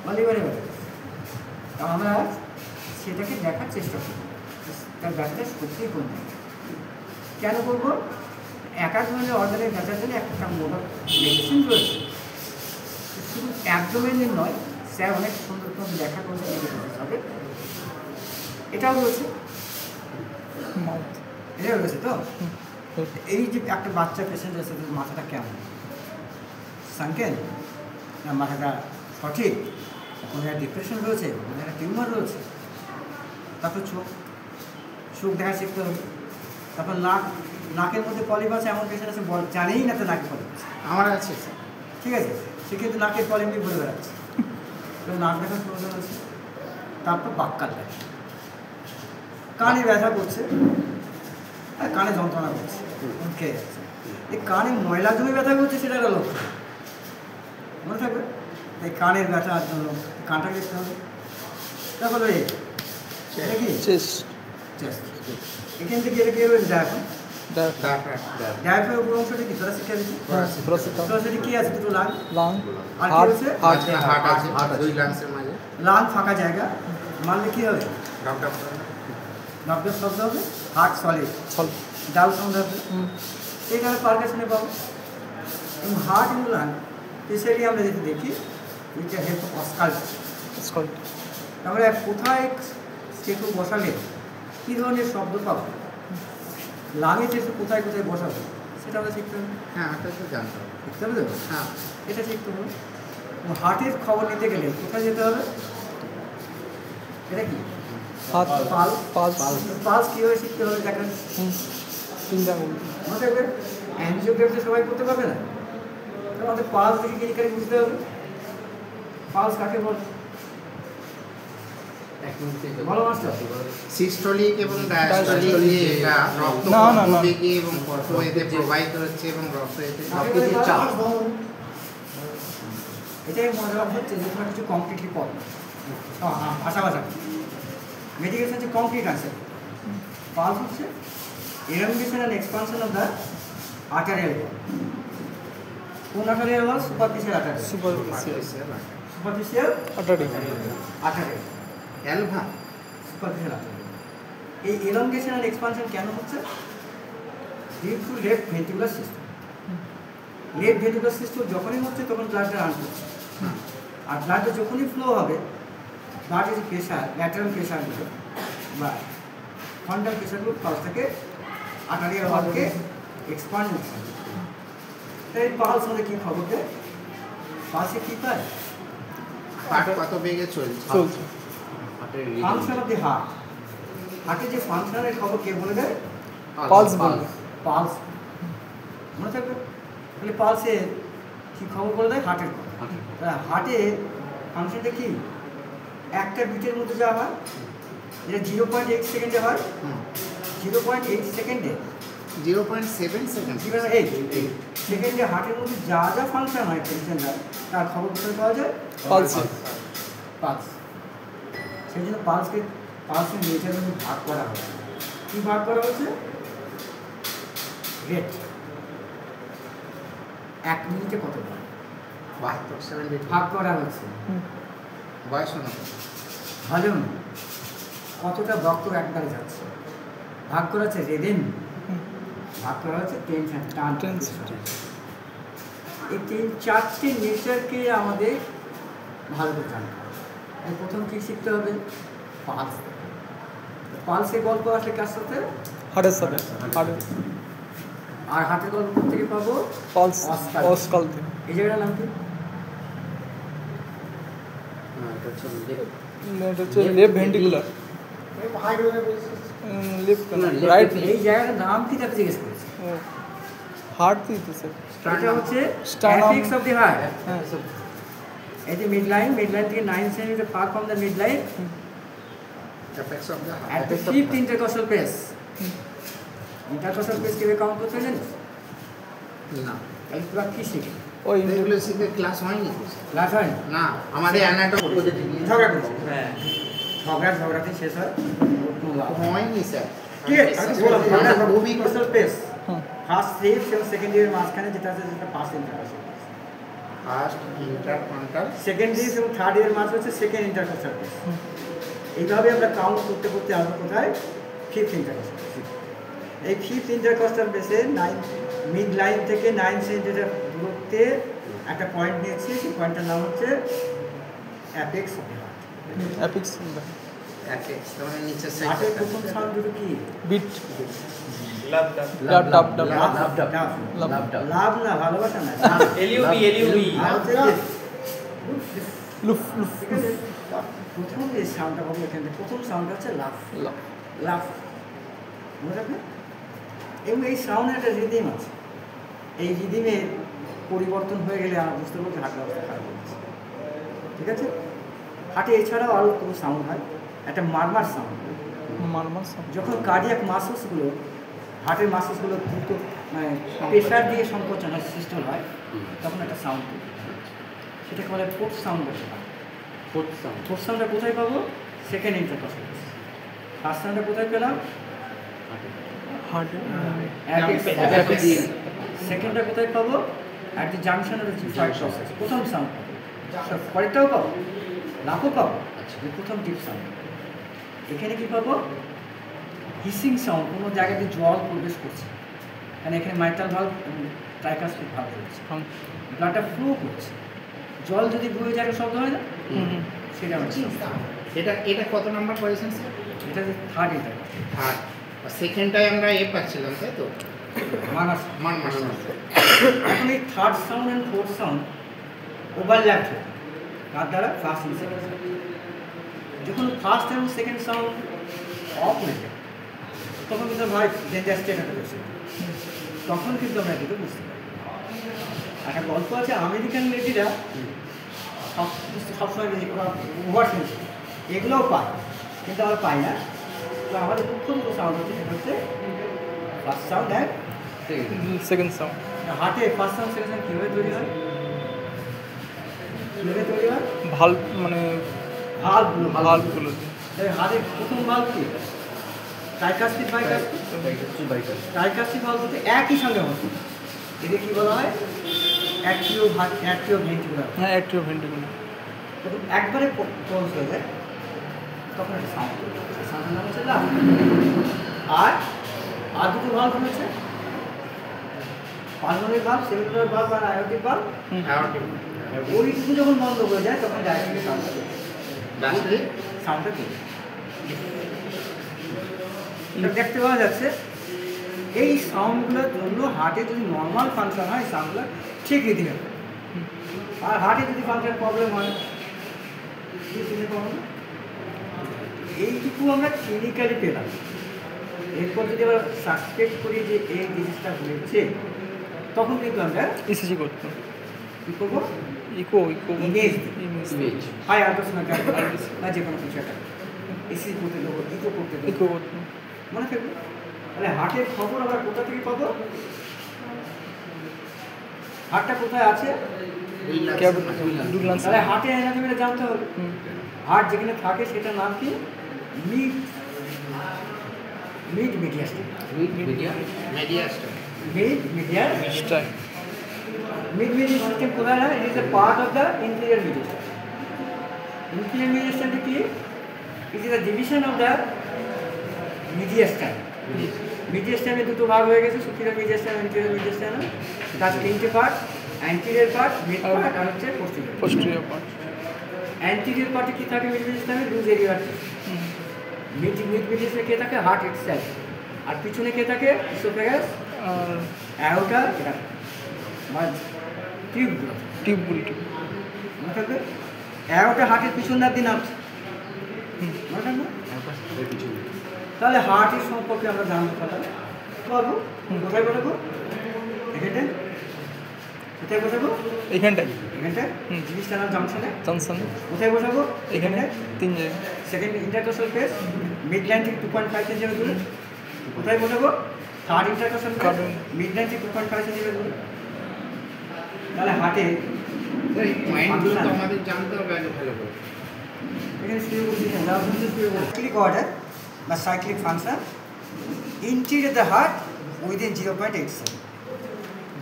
অলিভারে ব্যথা করছে। আমরা সেটাকে দেখার চেষ্টা করি তার ব্যথাটা সত্যি কোন জায়গায়। কেন করবো? একা ধরনের অর্গানের ব্যথার জন্য একটা মোটা মেডিসিন রয়েছে, শুধু অ্যাবডোমেনের নয়, স্যার অনেক সুন্দর সুন্দর দেখা করতে হবে। এটাও রয়েছে, এটাও রয়েছে। তো এই যে একটা বাচ্চা পেশেন্ট আছে, মাথাটা কেমন, সানকেন না মাথাটা সঠিক, কোনো একটা ডিপ্রেশন রয়েছে, কোনো একটা টিউমার রয়েছে। তারপর চোখ, চোখ দেখা শিখতে হবে। তারপর নাক, নাকের মধ্যে পলিপ আছে, এমন পেশেন্ট আছে জানেই না তো নাকে পলিপ আছে। আমার আছে, ঠিক আছে, সেক্ষেত্রে নাকের পলিপ নিয়ে বলে বেড়াচ্ছে, তো নাক দেখার প্রয়োজন আছে। তারপর বাক্কাল ব্যথা, কানে ব্যথা করছে, কানে যন্ত্রণা করছে, খেয়ে যাচ্ছে। এই কানে ময়লা জমে ব্যথা করছে, সেটা একটা লক্ষণ, মনে থাকবে। এই কানের ব্যথার জন্য কানটা দেখতে হবে। তারপরে এটা কি চেস্ট, এখান থেকে এটা কি হবে? ডায়াফ্রাম, ডায়াফ্রামের উপর অংশটা কি তোরা শিক্ষা দিচ্ছি? তোরা কি আছে? দুটো লাং, আর কি হচ্ছে? হার্ট আছে, দুই লাংসের মাঝে লাং ফাঁকা জায়গা, মানলে কি হবে? ডক্টর শব্দ হবে, হার্ট সলিড, ডাল সাউন্ড হবে। এইখানে পারকাশনে পাবো। এবং হার্ট এবং লাং স্পেশালি আমরা যদি দেখি, এটা হেল্প অস্কাল্ট। তারপরে কোথায় স্টেটু বসালে কী ধরনের শব্দ পাবো, লাঙে স্টেটু কোথায় কোথায় বসাবো, সেটা আমরা শিখতে হবে। হ্যাঁ, এটা তো জানতে হবে, শিখতে হবে তো? হ্যাঁ, এটা শিখতে হবে। হার্টের খবর নিতে গেলে কোথায় যেতে হবে? এটা কি পালস কীভাবে শিখতে হবে দেখেন। মনে থাকবে, অ্যানজিওগ্রাফি সবাই করতে পারবে না, আমাদের পালস দেখে কিনিকারি বুঝতে হবে। পালস কাকে বলে? ভালো মাস্টার, সিস্টোলিক এবং ডায়াস্টোলিক, এটা রক্ত বেগে এবং এতে প্রবাহিত হচ্ছে এবং রক্ত এতে চাপ। এটাই মনে রাখা হচ্ছে যে তোমার কিছু কমপ্লিটলি পড় ভাষা মেডিকেশন হচ্ছে কমপ্লিট আনসার। পালস হচ্ছে elongation and expansion of the arterial wall. কোন arterial wall? Superficial arterial. Superficial arterial. Alva Superficial arterial. এই elongation and expansion কেন হচ্ছে? Due to left ventricular system. Left ventricular system যখনই হচ্ছে তখন ব্লাডটা run করছে, আর ব্লাডটা যখনই ফ্লো হবে, ব্লাডের যে প্রেশার, ল্যাটারাল প্রেশারগুলো বা ফ্রন্টাল প্রেশারগুলো পালস থেকে আর্টারিয়াল ওয়ালকে এক্সপান্ড হচ্ছে। তাই পালস হলে কী খবর দেয়? পালসে কী পায়? হার্ট কত বেগে চলছে, ফাংশন অফ দি হার্ট। হার্টের যে ফাংশনের খবর কে বলে দেয়? পালস বলে। পালস মনে থাকবে। তাহলে পালসে কী খবর বলে দেয়? হার্টের খবর। হার্টে ফাংশনটা কি? একটা বিটের মধ্যে যা হয়, যেটা 0.8 সেকেন্ডে হয়, 0.8 সেকেন্ডে 0.7 সেকেন্ড, 0.8 সেকেন্ডে হার্টের মধ্যে যা যা ফাংশন হয় টেনশনটা, তার খবর কোথায় পাওয়া যায়? পালস। পালস। সেই জন্য পালসের নেচার মধ্যে ভাগ করা হচ্ছে। কী ভাগ করা হচ্ছে? রেট 1 মিনিটে কত ভাগ করা হচ্ছে। বয়স ভলিউম কতটা রক্ত একবারে যাচ্ছে ভাগ করা হচ্ছে। রেডেন ভাগ করা হচ্ছে টেনশন, টান। এই 4টে নেচারকে আমাদের ভালো করে জানতে হবে। প্রথম কী শিখতে হবে? পালস। পালসের গল্প আসলে কার সাথে? হার্টের সাথে। আর হার্টের গল্প থেকে পাবো পালস, অস্কাল থেকে। এই জায়গাটার নাম কি? এটা হচ্ছে লেফট ভেন্ট্রিকুলার, রাইট। এই জায়গাটার নাম কি তাকে জিজ্ঞেস করেছি? হার্ট দিই তো স্যার। এটা হচ্ছে স্টার্নাম অ্যাপিক্স অফ দি হার্ট। হ্যাঁ, এই যে মিড লাইন থেকে 9 centimetre far from the mid line at the fifth intercostal space. Intercostal space কিভাবে কাউন্ট করতে জানিস? না, এই পুরো কি শিখে? ওই এগুলো শিখে ক্লাস হয়নি? ক্লাস হয় না, আমাদের অ্যানাটমি ঝগড়া করছে। হ্যাঁ, ঝগড়াতে শেষ হয় হয়নি স্যার। ঠিক আছে, মুভি কোস্টাল স্পেস ফার্স্ট রিবস এবং সেকেন্ড ইয়ারের মাঝখানে যেটা আছে সেটা first intercostal. First interfrontal, second ডিস এবং থার্ড ইয়ার মাঝে হচ্ছে সেকেন্ড ইন্টারকস্টাল বেস। এইভাবে আমরা কাউন্ট করতে করতে আসবো কোথায়? Fifth intercostal. এই ফিফথ ইন্টারকস্টাল বেসে মিড লাইন থেকে 9 সেন্টিমিটার দূরত্বে একটা পয়েন্ট নিয়েছি, সেই পয়েন্টটার নাম হচ্ছে অ্যাপেক্স অফ হার্ট। অ্যাপিক্স অ্যাপেক্স মানে নিচের হার্টের সাইডে। প্রথম সাউন্ড দুটো কি? বিট লাভ ডাব ডাব ডাব লাভ না, ভালোবাসা না, এলিউবি আর হচ্ছে যে লুফ লুফ ঠিক আছে, প্রথম যে সাউন্ডটা পাবো এখান থেকে, প্রথম সাউন্ডটা হচ্ছে লাভ। লাভ বুঝতে পারবেন? এবং এই সাউন্ডের একটা রিদিম আছে, এই রিদিমের পরিবর্তন হয়ে গেলে আমরা বুঝতে পারবো যে হার্টের অবস্থা খারাপ হচ্ছে। ঠিক আছে, হার্টে এছাড়াও আরও কোনো সাউন্ড হয়, একটা মারমার সাউন্ড। মারমার যখন কার্ডিয়াক মাসেলসগুলো, হার্টের মাসেলসগুলো দ্রুত মানে প্রেশার দিয়ে সংকোচন হয়, সিস্টেম হয়, তখন একটা সাউন্ড, সেটাকে বলে ফোর্থ সাউন্ড বলতে হয়। ফোর্থ সাউন্ডটা কোথায় পাবো? Second intercostal. ফার্স্ট সাউন্ডটা কোথায় পেলাম? হার্ট সেকেন্ডটা কোথায় পাবো? At the junction of the five process. প্রথম সাউন্ড পাবো, পরেরটাও পাবো, লাভও পাবো, প্রথম ডিপ সাউন্ড। এখানে কি পাবো? হিসিং সাউন্ড, কোনো জায়গাতে জল প্রবেশ করছে, কারণ এখানে মাইটাল ভালভ এবং ট্রাইকাস্পিড ভালভ রয়েছে, ব্লাডটা ফ্লো করছে। জল যদি বয়ে যায় শব্দ হয় না, সেটা হচ্ছে এটা কত নাম্বার পজিশন স্যার? এটা যে থার্ড এটা থার্ড। আর সেকেন্ডটায় আমরা পাচ্ছিলাম, তাই তো? মানাস। মানমাস। এখন এই third sound and fourth sound overlap হয় কার দ্বারা? ফার্স্ট এবং সেকেন্ড সাউন্ড। যখন ফার্স্ট এবং সেকেন্ড সাউন্ড অফ হয়ে যায় তখন কিন্তু ভাই ডেঞ্জার স্টেট একটা রয়েছে, তখন কিন্তু আমরা এটাকে বুঝতে পারি। একটা গল্প আছে, আমেরিকান লেডিরা সবসময় ওভার সেন্স এগুলোও পায়, কিন্তু আমরা পাই না। তো আমাদের প্রথম যে সাউন্ড হচ্ছে সেটা হচ্ছে first sound and second sound. হার্টে ফার্স্ট সাউন্ড সেকেন্ড সাউন্ড কীভাবে তৈরি হয়? কীভাবে তৈরি হয়? ভাল্ব মানে ভালভগুলো ভাল্বগুলো হার্টের প্রথম ভালভ কি? Tricuspid bicuspid. ট্রাইকাস্পিড ভালভ হচ্ছে একই সঙ্গে হচ্ছে, এদের কী বলা হয়? Atrio ventricular. হ্যাঁ অ্যাট্রিও ভেন্ট্রিকুলার। যখন একবারে ক্লোজ হয়ে যায় তখন একটা সাউন্ড, সাউন্ডের নাম হচ্ছে লাভ। আর দুটো ভালভ রয়েছে, পালমোনারি ভালভ, সেমিকুলার ভালভ আর আয়োটিক ভালভ। ওই দুটো যখন বন্ধ হয়ে যায় তখন ডায়াফ্রামের সাউন্ডটা কি? দেখতে পাওয়া যাচ্ছে এই সাউন্ডগুলোর জন্য হার্টে যদি নর্মাল ফাংশন হয় সাউন্ডগুলো ঠিক রীতি হবে, আর হার্টে যদি ফাংশন প্রবলেম হয় এইটুকু আমরা ক্লিনিক্যালি পেলাম। এরপর যদি আমরা সাসপেক্ট করি যে এই জিনিসটা হয়েছে তখন কিন্তু আমরা ইসিজি করতে কী করবো? Echo image image high ultrasonography বা যে কোনো কিছু একটা এসি করতে দেবো, ইকো করতে দেবো, ইকো করতে মনে থাকবে। তাহলে হার্টের খবর আমরা কোথা থেকে পাবো? হার্টটা কোথায় আছে? ডুগলান্স। তাহলে হার্টের অ্যানাটমিটা জানতে হবে। হার্ট যেখানে থাকে সেটার নাম কি? Mid mediastinum. Mid mediastinum. Mid mediastinum কোথায় হয়? It is a part of the inferior mediastinum. Inferior মিডিয়াস্টামটা কি? It is a division of the mediastinum. মিডিয়াস্টামে দুটো ভাগ হয়ে গেছে, সুপিরিয়র মিডিয়াস্টাম, ইনফিরিয়র মিডিয়াস্টাম। তার তিনটে part, anterior part, mid part আর হচ্ছে পোস্টেরিয়র পার্ট। অ্যান্টিরিয়র পার্টে কি থাকে? মিড মিডিয়াস্টামে লুজ এরিয়া আছে। মিড মিডিয়াস্টামে কে থাকে? Heart itself. আর পিছনে কে থাকে? ইসোফেগাস আর অ্যাওর্টা, এটা বা টিউবগুলো মনে থাকবে। অ্যাওর্টা হার্টের পিছন দিয়ে নামছে, মনে থাকবে। তাহলে হার্টের সম্পর্কে আমরা জানতে পারবো। কোথায় বসাবো? এখানটায়। কোথায় বসাবো? এখানটায় জিনিসটা নাম জাংশনে। জনসন। কোথায় বসাবো? এখানে 3 জায়গায়। Second intercostal face, mid line থেকে 2.5 সেন্টিমিটার দূরে। কোথায় বসাবো? Third intercostal face, mid line থেকে 2.5 সেন্টিমিটার দূরে। তাহলে হার্টে পয়েন্টগুলো তো আমাদের জানতে হবে আগে ভালো করে। এখানে শুরু করছি সাইক্লিক অর্ডার বা cyclic function interior the heart within 0.87।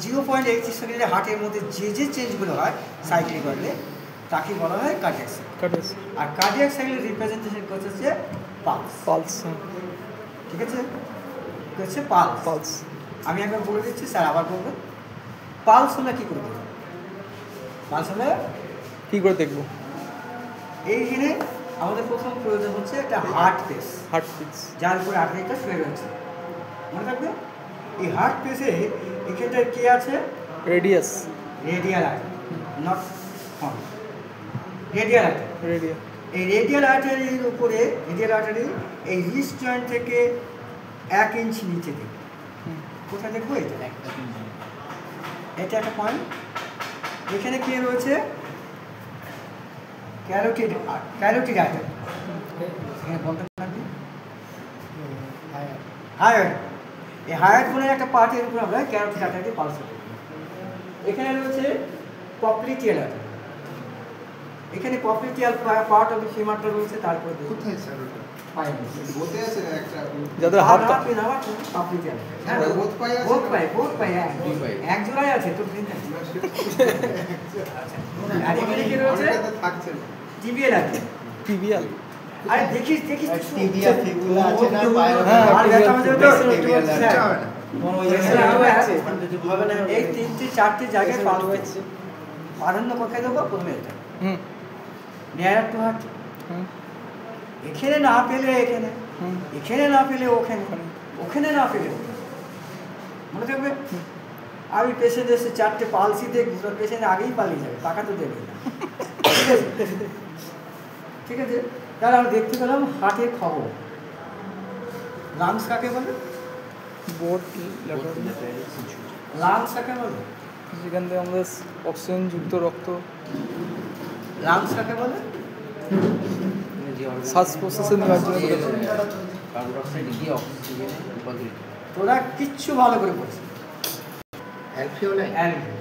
0.8 সেকেন্ডের হার্টের মধ্যে যে চেঞ্জগুলো হয় সাইক্লিক করলে তাকে বলা হয় কার্ডিয়াক সাইকেল। কাটেছে আর কার্ডিয়াক সাইকেলের রিপ্রেজেন্টেশন করছে হচ্ছে পালস। পালস ঠিক আছে, হচ্ছে পালস। পালস আমি একবার বলে দিচ্ছি, স্যার আবার বলবেন। পালস হলে কী করবে? পালস হলে কী করে দেখবো? এইখানে আমাদের প্রথম প্রয়োজন হচ্ছে একটা হার্ট পেস, হার্ট পিটস যার উপরে আর্টারিটা শুয়ে রয়েছে। মনে থাকবে এই হার্ট পেসে এখানটায় কে আছে? Radius radial artery, not horn, radial artery. Radius এই রেডিয়াল আর্টারির উপরে, রেডিয়াল আর্টারি এই রিস্ট জয়েন্ট থেকে 1 ইঞ্চি নিচে দেখবে। কোথায় দেখবো? এটা একটা পয়েন্ট। এখানে কে রয়েছে? Carotid artery. এখানে বলতে পারবি হায়ার, এই হায়ার বলে একটা পার্টের উপর আমরা ক্যারোটিড আর্টারি পালস করি। এখানে রয়েছে পপ্লিটিয়াল আর্টারি। এখানে পপ্লিটিয়াল পার্ট অফ দ্য ফিমারটা রয়েছে। তারপর কোথায় স্যার ওটা? পায়ে বোতে আছে একটা যাদের হাত পপ্লিটিয়াল, হ্যাঁ বোত পাই আছে, বোথ পায়ে এক জোড়ায় আছে তো। আর এখানে কি রয়েছে? ওটাতে থাকছে না। Tibial artery. টিবিয়াল আরে দেখিস টিবিয়া ফিবুলা আছে না পায়ের হ্যাঁ, আর দেখা যাবে তো টিবিয়াল কিচ্ছু হবে না। এই 3-4 জায়গায় পালস হচ্ছে। প্রাধান্য কোথায় দেবো? প্রথমে এটা হুম নিয়ার টু হার্ট। হুম এখানে না পেলে এখানে, হুম এখানে না পেলে ওখানে, ওখানে না পেলে ওখানে। মনে থাকবে? আমি পেশেন্ট এসে 4টে পালসি দেখবি, তোর পেশেন্ট আগেই পালিয়ে যাবে, টাকা তো দেবে না। ঠিক আছে, তাহলে আমি দেখতে পেলাম হার্টের খবর। লাংস কাকে বলে? বোট লাংস কাকে বলে? যেখান থেকে আমাদের অক্সিজেন যুক্ত রক্ত লাংস কাকে বলে? শ্বাস প্রশ্বাসে নেওয়ার জন্য কার্বন ডাইঅক্সাইড গিয়ে অক্সিজেনে রূপান্তরিত। তোরা কিচ্ছু ভালো করে পড়ছিস। অ্যালফিওলাই